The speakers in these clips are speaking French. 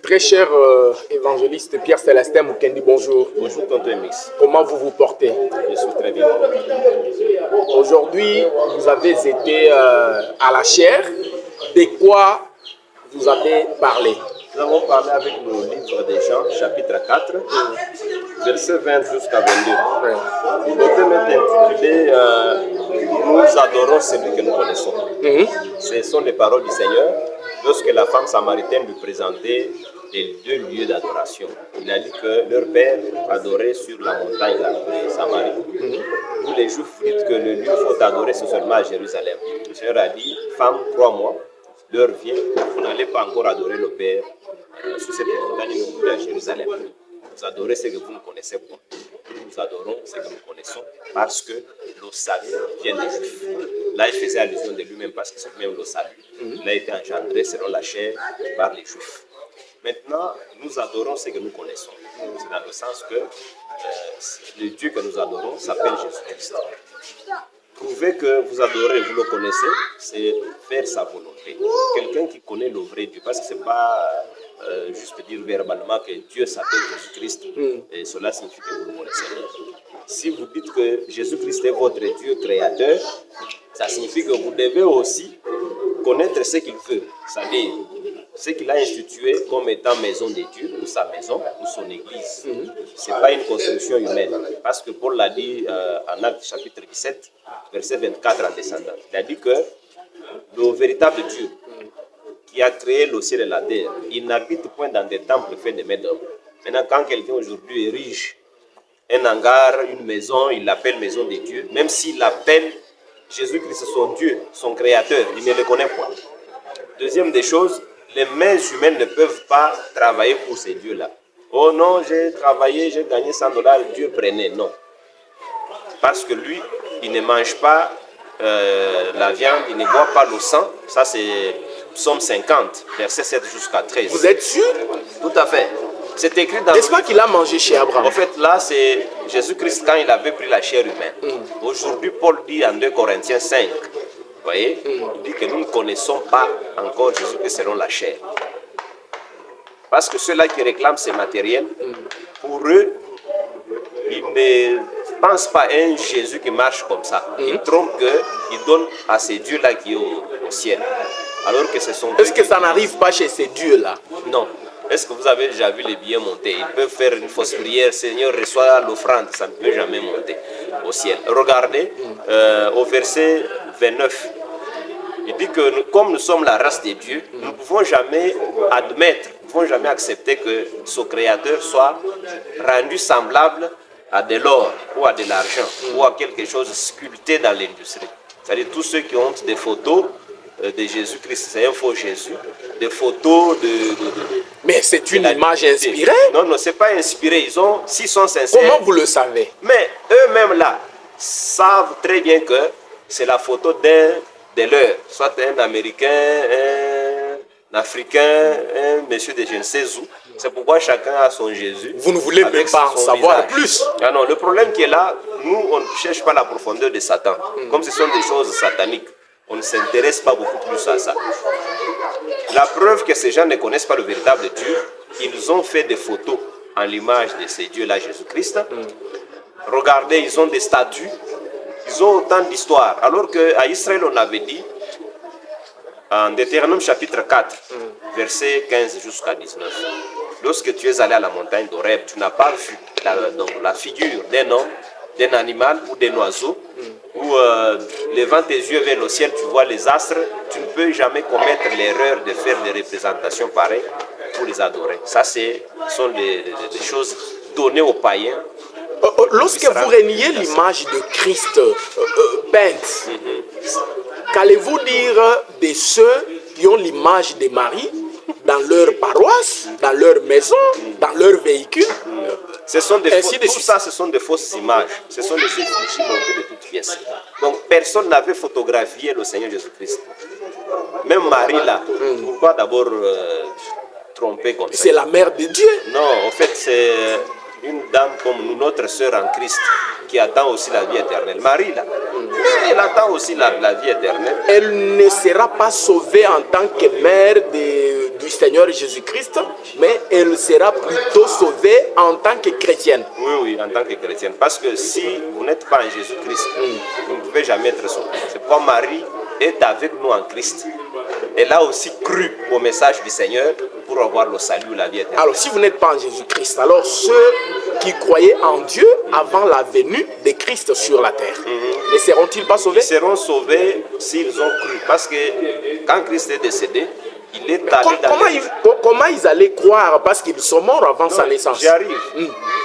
Très cher évangéliste Pierre Célestin Mukendi, bonjour. Bonjour, tonton Mix. Comment vous vous portez? Je suis très bien. Aujourd'hui, vous avez été à la chaire. De quoi vous avez parlé? Nous avons parlé avec le livre des Jean, chapitre 4, verset 20 jusqu'à 22. Le thème est intitulé Nous adorons celui que nous connaissons. Ce sont les paroles du Seigneur lorsque la femme samaritaine lui présentait les deux lieux d'adoration. Il a dit que leur père adorait sur la montagne de Samarie. Vous les Juifs dites que le lieu faut adorer c'est seulement à Jérusalem. Le Seigneur a dit, femme, crois-moi, l'heure vient, vous n'allez pas encore adorer le Père sur cette montagne, mais vous à Jérusalem. Vous adorez ce que vous ne connaissez pas. Nous adorons ce que nous connaissons parce que le salut vient des Juifs. Là, il faisait allusion de lui-même parce que c'est même le salut. Il a été engendré selon la chair par les Juifs. Maintenant, nous adorons ce que nous connaissons. C'est dans le sens que le Dieu que nous adorons s'appelle Jésus-Christ. Prouver que vous adorez, vous le connaissez, c'est faire sa volonté. Quelqu'un qui connaît le vrai Dieu, parce que ce n'est pas juste dire verbalement que Dieu s'appelle Jésus-Christ, et cela signifie que vous le connaissez. Si vous dites que Jésus-Christ est votre Dieu créateur, ça signifie que vous devez aussi connaître ce qu'il veut, c'est-à-dire ce qu'il a institué comme étant maison de Dieu, ou sa maison, ou son église. Ce n'est pas une construction humaine. Parce que Paul l'a dit en Actes chapitre 17, verset 24 en descendant. Il a dit que le véritable Dieu qui a créé le ciel et la terre, il n'habite point dans des temples faits de mains d'hommes. Maintenant, quand quelqu'un aujourd'hui érige un hangar, une maison, il l'appelle maison de Dieu, même s'il l'appelle Jésus-Christ son Dieu, son créateur, il ne le connaît pas. Deuxième des choses, les mains humaines ne peuvent pas travailler pour ces dieux-là. Oh non, j'ai travaillé, j'ai gagné $100, Dieu prenait. Non. Parce que lui, il ne mange pas la viande, il ne boit pas le sang. Ça, c'est Psaume 50, verset 7 jusqu'à 13. Vous êtes sûr? Tout à fait. C'est écrit dans... N'est-ce pas qu'il a mangé chez Abraham? En fait, là, c'est Jésus-Christ quand il avait pris la chair humaine. Aujourd'hui, Paul dit en 2 Corinthiens 5, vous voyez, il dit que nous ne connaissons pas encore Jésus-Christ selon la chair. Parce que ceux-là qui réclament ces matériels, pour eux, ils ne pensent pas à un Jésus qui marche comme ça. Ils trompent qu'ils donnent à ces dieux-là qui sont au ciel. Alors que ce sont... Est-ce que ça n'arrive pas chez ces dieux-là? Non. Est-ce que vous avez déjà vu les billets monter? Ils peuvent faire une fausse prière, Seigneur, reçois l'offrande, ça ne peut jamais monter au ciel. Regardez au verset 29. Il dit que comme nous sommes la race des dieux, nous ne pouvons jamais admettre, nous ne pouvons jamais accepter que ce créateur soit rendu semblable à de l'or ou à de l'argent ou à quelque chose sculpté dans l'industrie. C'est-à-dire tous ceux qui ont des photos de Jésus-Christ, c'est un faux Jésus, des photos de mais c'est une image inspirée? Non, non, ce n'est pas inspiré. S'ils sont sincères... Comment vous le savez? Mais eux-mêmes là savent très bien que c'est la photo d'un de leurs, soit un Américain, un Africain, un monsieur de je ne sais où. C'est pourquoi chacun a son Jésus. Vous ne voulez même pas en savoir plus? Ah non, le problème qui est là, nous, on ne cherche pas la profondeur de Satan. Comme ce sont des choses sataniques, on ne s'intéresse pas beaucoup plus à ça. La preuve que ces gens ne connaissent pas le véritable Dieu, ils ont fait des photos en l'image de ces dieux-là, Jésus-Christ. Regardez, ils ont des statues, ils ont autant d'histoires. Alors qu'à Israël, on avait dit, en Deutéronome chapitre 4, verset 15 jusqu'à 19, lorsque tu es allé à la montagne d'Horeb, tu n'as pas vu la figure d'un homme, d'un animal ou d'un oiseau, où levant tes yeux vers le ciel, tu vois les astres, tu ne peux jamais commettre l'erreur de faire des représentations pareilles pour les adorer. Ça, sont des choses données aux païens. Lorsque vous reniez l'image de Christ peinte, qu'allez-vous dire de ceux qui ont l'image de Marie dans leur paroisse, dans leur maison, dans leur véhicule? Tout ça, ce sont des fausses images. Ce sont des effigies montées de toutes pièces. Donc, personne n'avait photographié le Seigneur Jésus-Christ. Même Marie, là, pourquoi d'abord tromper comme ça? C'est la mère de Dieu. Non, en fait, c'est une dame comme nous, notre sœur en Christ, qui attend aussi la vie éternelle. Marie, là, elle attend aussi la vie éternelle. Elle ne sera pas sauvée en tant que mère du Seigneur Jésus-Christ, mais elle sera plutôt sauvée en tant que chrétienne. Oui, oui, en tant que chrétienne. Parce que si vous n'êtes pas en Jésus-Christ, vous ne pouvez jamais être sauvé. C'est pourquoi Marie est avec nous en Christ. Elle a aussi cru au message du Seigneur pour avoir le salut, la vie éternelle. Alors, si vous n'êtes pas en Jésus-Christ, alors ceux qui croyaient en Dieu avant la venue de Christ sur la terre, ne seront-ils pas sauvés? Ils seront sauvés s'ils ont cru. Parce que quand Christ est décédé, il est allé dans comment ils allaient croire parce qu'ils sont morts avant sa naissance? J'y arrive.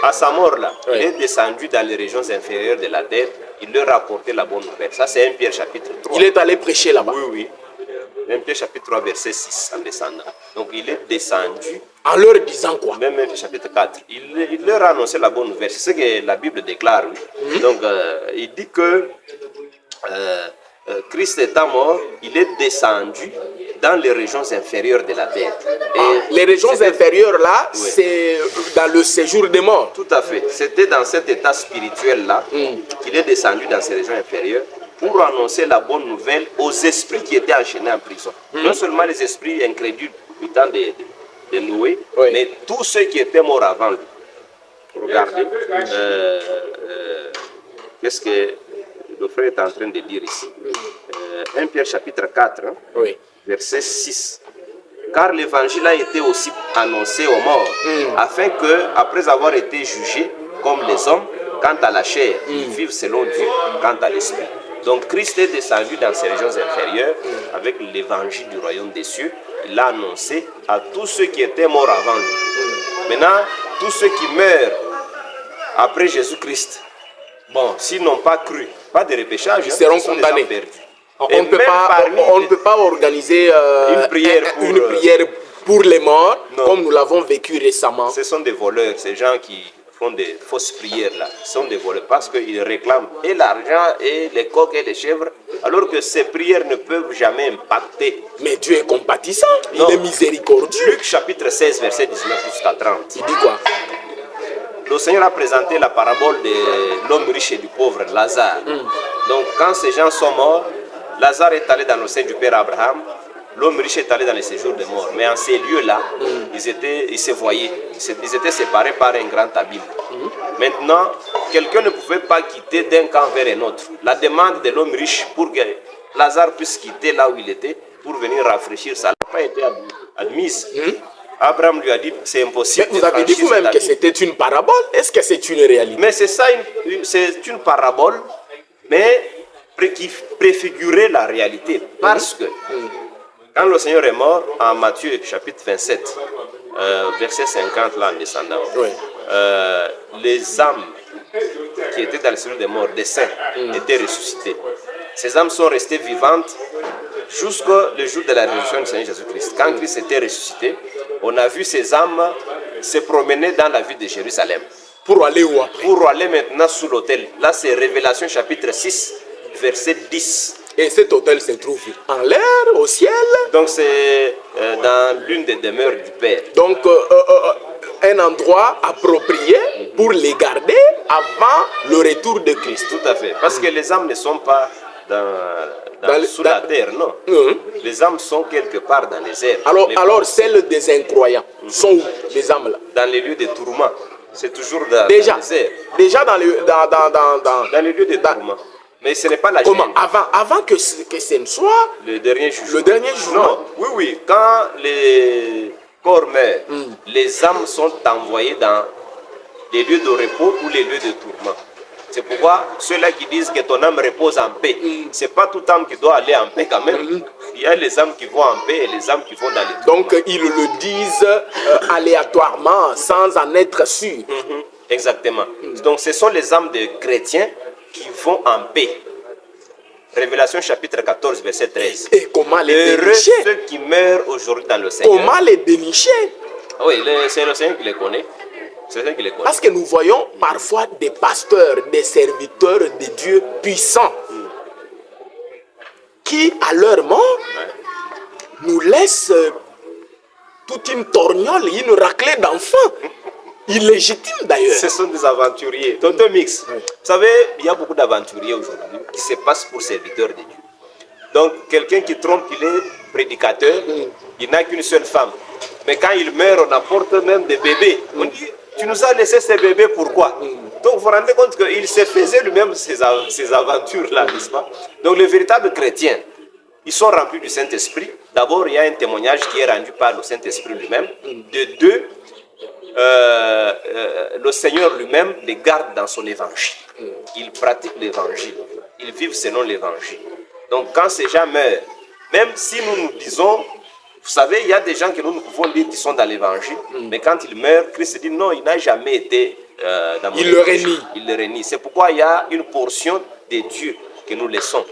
À sa mort là, il est descendu dans les régions inférieures de la terre. Il leur a apporté la bonne nouvelle. Ça, c'est 1 Pierre chapitre 3. Il est allé prêcher là-bas. Oui, oui. 1 Pierre chapitre 3, verset 6, en descendant. Donc, il est descendu. En leur disant quoi? Même 1 Pierre chapitre 4. Il leur a annoncé la bonne nouvelle. C'est ce que la Bible déclare. Oui. Donc, il dit que Christ étant mort, il est descendu dans les régions inférieures de la terre. Et les régions inférieures là, oui, c'est dans le séjour des morts. Tout à fait. C'était dans cet état spirituel là qu'il est descendu dans ces régions inférieures pour annoncer la bonne nouvelle aux esprits qui étaient enchaînés en prison. Non seulement les esprits incrédules du temps de Noé, oui, mais tous ceux qui étaient morts avant lui. Regardez, qu'est-ce que le frère est en train de dire ici. 1 Pierre chapitre 4, oui, verset 6. Car l'évangile a été aussi annoncé aux morts, afin que, après avoir été jugés comme les hommes, quant à la chair, ils vivent selon Dieu, quant à l'esprit. Donc Christ est descendu dans ces régions inférieures avec l'évangile du royaume des cieux. Il l'a annoncé à tous ceux qui étaient morts avant lui. Maintenant, tous ceux qui meurent après Jésus-Christ, bon, s'ils n'ont pas cru, pas de repêchage, ils seront condamnés. On ne peut pas organiser une prière pour les morts, non, comme nous l'avons vécu récemment. Ce sont des voleurs, ces gens qui font des fausses prières là. Ce sont des voleurs parce qu'ils réclament et l'argent et les coqs et les chèvres, alors que ces prières ne peuvent jamais impacter. Mais Dieu est compatissant, non, il est miséricordieux. Luc chapitre 16, verset 19 jusqu'à 30. Il dit quoi? Le Seigneur a présenté la parabole de l'homme riche et du pauvre Lazare. Donc quand ces gens sont morts, Lazare est allé dans le sein du Père Abraham, l'homme riche est allé dans les séjours des morts. Mais en ces lieux-là, ils se voyaient, ils étaient séparés par un grand abîme. Maintenant, quelqu'un ne pouvait pas quitter d'un camp vers un autre. La demande de l'homme riche pour que Lazare puisse quitter là où il était pour venir rafraîchir ça n'a pas été admise. Abraham lui a dit, c'est impossible. Mais vous avez dit vous-même que c'était une parabole. Est-ce que c'est une réalité? Mais c'est ça, c'est une parabole, mais qui préfigurait la réalité. Parce que quand le Seigneur est mort, en Matthieu chapitre 27, verset 50, là en descendant, oui, les âmes qui étaient dans le séjour des morts, des saints, étaient ressuscitées. Ces âmes sont restées vivantes jusqu'au jour de la résurrection du Seigneur Jésus-Christ. Quand Christ était ressuscité, on a vu ces âmes se promener dans la ville de Jérusalem. Pour aller où après? Pour aller maintenant sous l'autel. Là, c'est Révélation chapitre 6, verset 10. Et cet autel se trouve en l'air, au ciel? Donc c'est dans l'une des demeures du Père. Donc un endroit approprié pour les garder avant le retour de Christ. Tout à fait. Parce que les âmes ne sont pas sous la terre, non. Les âmes sont quelque part dans les airs. Alors celles des incroyants sont où, les âmes là? Dans les lieux de tourment. C'est toujours dans les airs. Déjà dans les lieux de tourment. Mais ce n'est pas la Comment? Avant que ce ne soit le dernier jugement. Le dernier jugement. Non, oui. Quand les corps meurent, les âmes sont envoyées dans les lieux de repos ou les lieux de tourment. C'est pourquoi ceux-là qui disent que ton âme repose en paix, ce n'est pas toute âme qui doit aller en paix quand même. Il y a les âmes qui vont en paix et les âmes qui vont dans les tourments. Donc ils le disent aléatoirement, sans en être sûr. Exactement. Donc ce sont les âmes des chrétiens qui vont en paix. Révélation chapitre 14, verset 13. Et comment les dénicher? Ceux qui meurent aujourd'hui dans le Seigneur. Comment les dénicher? Oui, c'est le Seigneur qui les connaît. C'est le Seigneur qui les connaît. Parce que nous voyons parfois des pasteurs, des serviteurs de Dieu puissants, qui à leur mort nous laissent toute une torgnole, une raclée d'enfants. Illégitime d'ailleurs. Ce sont des aventuriers. Tonton Mix, vous savez, il y a beaucoup d'aventuriers aujourd'hui qui se passent pour serviteurs de Dieu. Donc, quelqu'un qui trompe, il est prédicateur, il n'a qu'une seule femme. Mais quand il meurt, on apporte même des bébés. On dit, tu nous as laissé ces bébés, pourquoi? Donc, vous vous rendez compte qu'il se faisait lui-même ces aventures-là, n'est-ce pas? Donc, les véritables chrétiens, ils sont remplis du Saint-Esprit. D'abord, il y a un témoignage qui est rendu par le Saint-Esprit lui-même. De deux, le Seigneur lui-même les garde dans son évangile. Ils pratiquent l'évangile. Ils vivent selon l'évangile. Donc, quand ces gens meurent, même si nous nous disons, vous savez, il y a des gens que nous pouvons dire qui sont dans l'évangile, mais quand ils meurent, Christ dit non, il n'a jamais été dans mon évangile. Il le renie. C'est pourquoi il y a une portion de Dieu que nous laissons.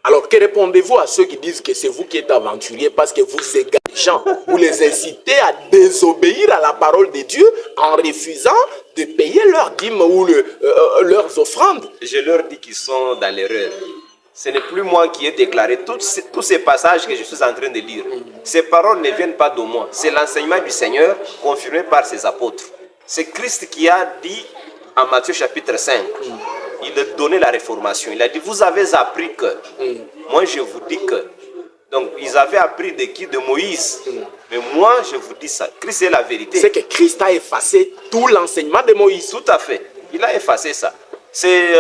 Alors, que répondez-vous à ceux qui disent que c'est vous qui êtes aventurier parce que vous égarez les gens, vous les incitez à désobéir à la parole de Dieu en refusant de payer leurs dîmes ou leurs offrandes? Je leur dis qu'ils sont dans l'erreur. Ce n'est plus moi qui ai déclaré tous ces passages que je suis en train de lire. Ces paroles ne viennent pas de moi. C'est l'enseignement du Seigneur confirmé par ses apôtres. C'est Christ qui a dit en Matthieu chapitre 5, il a donné la réformation. Il a dit, vous avez appris que, moi je vous dis que. Donc ils avaient appris de qui? De Moïse. Mais moi je vous dis ça. Christ est la vérité. C'est que Christ a effacé tout l'enseignement de Moïse. Tout à fait. Il a effacé ça. C'est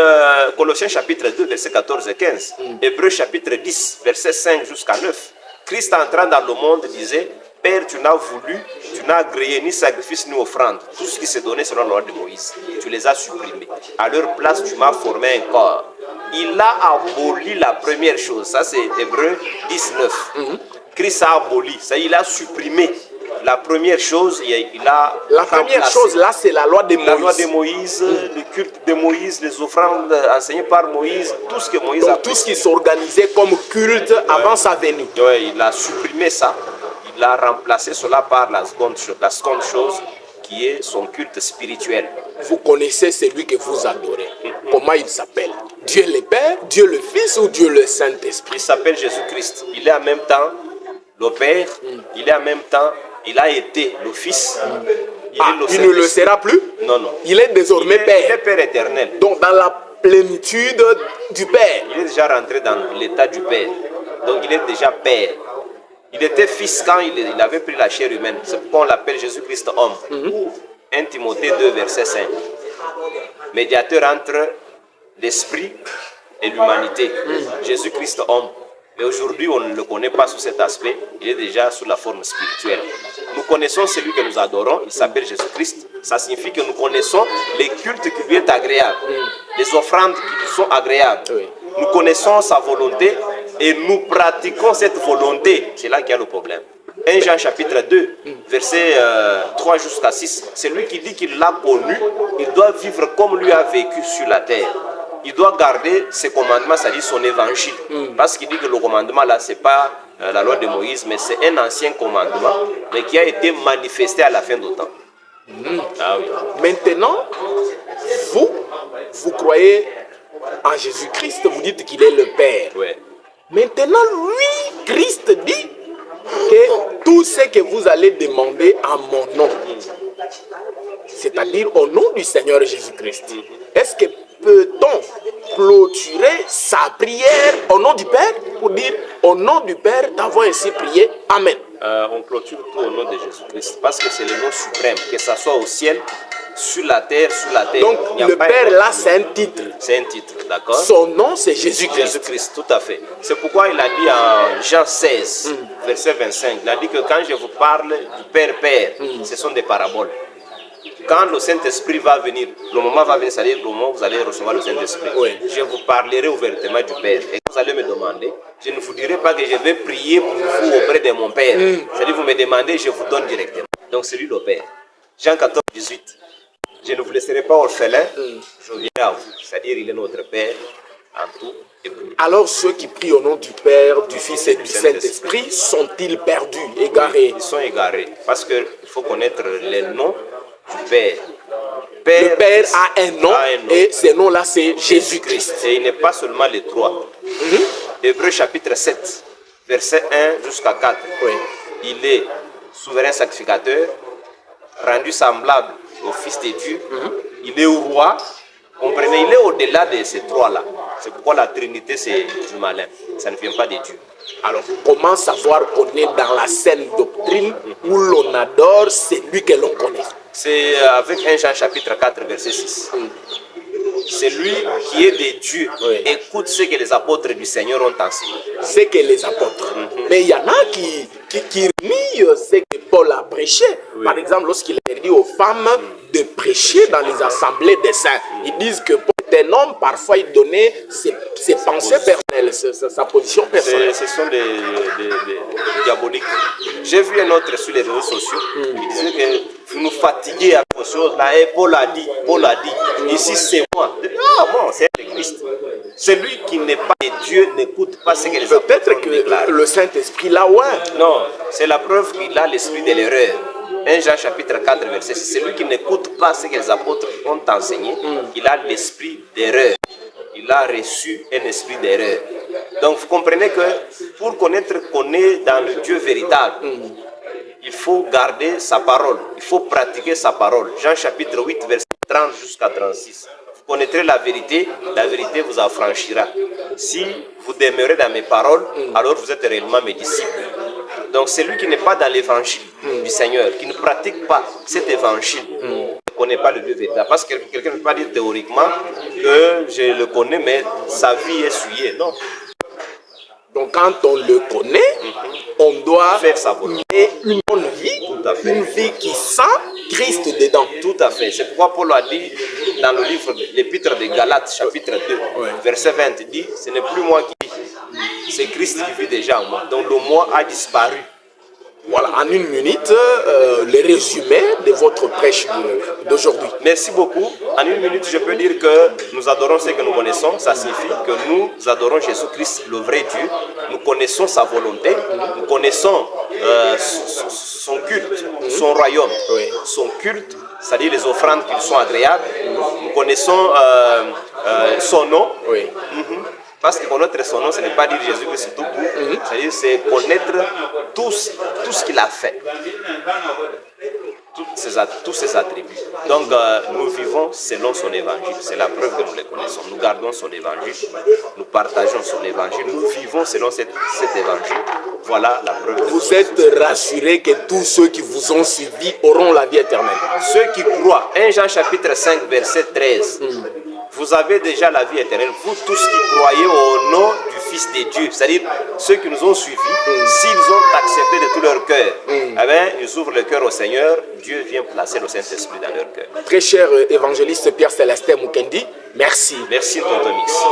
Colossiens chapitre 2, verset 14 et 15. Hébreux chapitre 10, verset 5 jusqu'à 9. Christ entrant dans le monde disait, Père, tu n'as voulu, tu n'as agréé ni sacrifice ni offrande. Tout ce qui s'est donné selon la loi de Moïse, tu les as supprimés. À leur place, tu m'as formé un corps. Il a aboli la première chose. Ça, c'est Hébreux 10, 9. Christ a aboli. Ça, il a supprimé. La première chose, il a La première chose, là, c'est la loi de Moïse. La loi de Moïse, le culte de Moïse, les offrandes enseignées par Moïse, tout ce que Moïse a fait. Tout ce qui s'organisait comme culte avant sa venue. Oui, il a supprimé ça. Il a remplacé cela par la seconde chose, qui est son culte spirituel. Vous connaissez celui que vous adorez. Comment il s'appelle? Dieu le Père, Dieu le Fils ou Dieu le Saint-Esprit? Il s'appelle Jésus-Christ. Il est en même temps le Père, il est en même temps, il a été le Fils. Il ne le sera plus? Non, non. Il est désormais Père. Il est Père éternel. Donc dans la plénitude du Père. Il est déjà rentré dans l'état du Père. Donc il est déjà Père. Il était fils quand il avait pris la chair humaine. C'est pourquoi on l'appelle Jésus-Christ homme. 1 Timothée 2, verset 5. Médiateur entre l'esprit et l'humanité. Jésus-Christ homme. Mais aujourd'hui, on ne le connaît pas sous cet aspect. Il est déjà sous la forme spirituelle. Nous connaissons celui que nous adorons. Il s'appelle Jésus-Christ. Ça signifie que nous connaissons les cultes qui lui est agréable. Les offrandes qui lui sont agréables. Nous connaissons sa volonté et nous pratiquons cette volonté. C'est là qu'il y a le problème. 1 Jean chapitre 2, verset 3 jusqu'à 6. C'est lui qui dit qu'il l'a connu. Il doit vivre comme lui a vécu sur la terre. Il doit garder ses commandements, c'est-à-dire son évangile. Parce qu'il dit que le commandement là, ce n'est pas la loi de Moïse, mais c'est un ancien commandement, mais qui a été manifesté à la fin du temps. Ah oui. Maintenant, vous croyez en Jésus-Christ, vous dites qu'il est le Père. Ouais. Maintenant, lui, Christ dit que tout ce que vous allez demander en mon nom, c'est-à-dire au nom du Seigneur Jésus-Christ, est-ce que peut-on clôturer sa prière au nom du Père pour dire au nom du Père t'avons ainsi prié, Amen? On clôture tout au nom de Jésus-Christ parce que c'est le nom suprême, que ça soit au ciel, sur la terre, sous la terre. Donc le Père là c'est un titre. C'est un titre, d'accord? Son nom c'est Jésus-Christ. Jésus-Christ, tout à fait. C'est pourquoi il a dit en Jean 16, verset 25, il a dit que quand je vous parle du Père, ce sont des paraboles. Quand le Saint-Esprit va venir, le moment va venir, c'est-à-dire le moment où vous allez recevoir le Saint-Esprit, je vous parlerai ouvertement du Père. Et vous allez me demander, je ne vous dirai pas que je vais prier pour vous auprès de mon Père. C'est-à-dire vous me demandez, je vous donne directement. Donc c'est lui le Père. Jean 14, 18. Je ne vous laisserai pas orphelin, je viendrai à vous. C'est-à-dire il est notre Père en tout et pour nous. Alors ceux qui prient au nom du Père, du Fils et du Saint-Esprit sont-ils perdus, égarés? Ils sont égarés parce qu'il faut connaître les noms du Père. Le Père a un nom et ce nom-là c'est Jésus-Christ. Et il n'est pas seulement les trois. Hébreux chapitre 7, verset 1 jusqu'à 4. Il est souverain sacrificateur, rendu semblable au Fils de Dieu. Il est roi, Comprenez, il est au-delà de ces trois-là. C'est pourquoi la Trinité, c'est du malin. Ça ne vient pas de Dieu. Alors, comment savoir qu'on est dans la saine doctrine où l'on adore celui que l'on connaît? C'est avec 1 Jean chapitre 4, verset 6. Celui qui est de Dieu écoute ce que les apôtres du Seigneur ont enseigné. C'est que les apôtres. Mais il y en a qui nient ce que Paul a prêché. Par exemple, lorsqu'il a dit aux femmes de prêcher dans les assemblées des saints, ils disent que Paul est un homme, parfois il donnait ses pensées personnelles, sa position personnelle. Ce sont des diaboliques. J'ai vu un autre sur les réseaux sociaux qui disait que vous nous fatiguez à vos choses. Là, et Paul a dit, ici c'est moi. Ah, moi, c'est le Christ. Celui qui n'est pas de Dieu n'écoute pas ce que les apôtres Peut-être ont déclaré. que le Saint-Esprit là, ouais. Non, c'est la preuve qu'il a l'esprit de l'erreur. 1 Jean chapitre 4, verset 6. Celui qui n'écoute pas ce que les apôtres ont enseigné, il a l'esprit d'erreur. Il a reçu un esprit d'erreur. Donc vous comprenez que pour connaître qu'on est dans le Dieu véritable, il faut garder sa parole. Il faut pratiquer sa parole. Jean chapitre 8, verset 30 jusqu'à 36. Vous connaîtrez la vérité vous affranchira. Si vous demeurez dans mes paroles, alors vous êtes réellement mes disciples. Donc celui qui n'est pas dans l'évangile du Seigneur, qui ne pratique pas cet évangile, ne connaît pas le Dieu véritable. Parce que quelqu'un ne peut pas dire théoriquement que je le connais, mais sa vie est souillée. Non. Donc quand on le connaît, on doit faire sa volonté. mener une bonne vie, une vie qui sent Christ dedans. Tout à fait. C'est pourquoi Paul a dit dans le livre, l'épître de Galates, chapitre 2, verset 20, il dit, ce n'est plus moi qui vis, c'est Christ qui vit déjà en moi. Donc le moi a disparu. Voilà, en une minute, le résumé de votre prêche d'aujourd'hui. Merci beaucoup. En une minute, je peux dire que nous adorons ce que nous connaissons. Ça signifie que nous adorons Jésus-Christ, le vrai Dieu. Nous connaissons sa volonté. Nous connaissons son culte, son royaume. Son culte, c'est-à-dire les offrandes qui sont agréables. Nous connaissons son nom. Parce que connaître son nom, ce n'est pas dire Jésus-Christ tout court. C'est-à-dire c'est connaître tout ce qu'il a fait. Tous ses attributs. Donc nous vivons selon son évangile. C'est la preuve que nous le connaissons. Nous gardons son évangile. Nous partageons son évangile. Nous vivons selon cet évangile. Voilà la preuve. Vous êtes rassurés que tous ceux qui vous ont suivis auront la vie éternelle. Ceux qui croient. 1 Jean chapitre 5 verset 13. Vous avez déjà la vie éternelle, vous tous qui croyez au nom du Fils de Dieu, c'est-à-dire ceux qui nous ont suivis, s'ils ont accepté de tout leur cœur, eh bien, ils ouvrent le cœur au Seigneur, Dieu vient placer le Saint-Esprit dans leur cœur. Très cher évangéliste Pierre Célestin Mukendi, merci. Merci, Tonton Mix.